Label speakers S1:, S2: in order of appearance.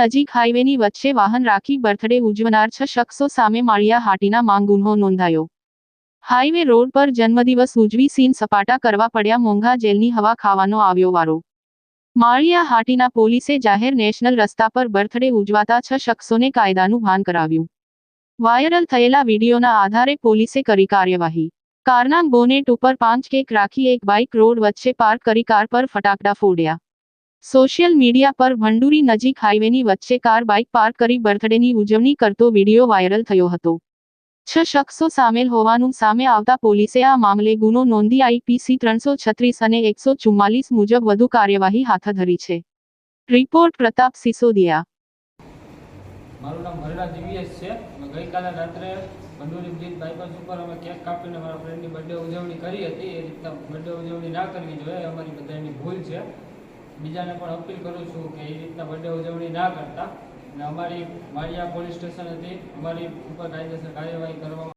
S1: નજીક હાઈવેની વચ્ચે વાહન રાખી બર્થડે ઉજવનાર 6 શખ્સો સામે માળિયા હાટીના માંગ ગુન્હો નોંધાયો। હાઈવે રોડ પર જન્મદિવસ ઉજવી સીન સપાટા કરવા પડ્યા મોંઘા જેલની હવા ખાવાનો આવ્યો વારો। માળિયા હાટીના પોલીસે જાહેર નેશનલ રસ્તા પર બર્થડે ઉજવાતા 6 શખ્સોને કાયદાનું ભાન કરાવ્યું। વાયરલ થયેલા વીડિયોના આધારે પોલીસે કરી કાર્યવાહી। કારના બોનેટ ઉપર 5 કેક રાખી એક બાઇક રોડ વચ્ચે પાર્ક કરી કાર પર ફટાકડા ફોડ્યા। સોશિયલ મીડિયા પર ભંડુરી નજીક હાઈવેની વચ્ચે કાર બાઇક પાર્ક કરી બર્થડેની ઉજવણી કરતો વીડિયો વાયરલ થયો હતો। 6 શખ્સો સામેલ હોવાનું સામે આવતા પોલીસે આ મામલે ગુનો નોંધી આઈપીસી 336 અને 144 મુજબ વધુ કાર્યવાહી હાથ ધરી છે। રિપોર્ટ પ્રતાપ સિસોદિયા।
S2: મારું નામ હરડા દિવ્યેશ છે। ગઈકાલે રાત્રે ભંડુરી બ્રિજ બાયપાસ ઉપર અમે કેક કાપીને મારા ફ્રેન્ડની બર્થડે ઉજવણી કરી હતી। એ રીતના બર્થડે ઉજવણી ના કરવી જોઈએ, અમારી બધાની ભૂલ છે। બીજાને પણ અપીલ કરું છું કે એ રીતના બર્થડે ઉજવણી ના કરતા અને અમારી માળિયા પોલીસ સ્ટેશન હતી, અમારી ઉપર કાયદેસર કાર્યવાહી કરવામાં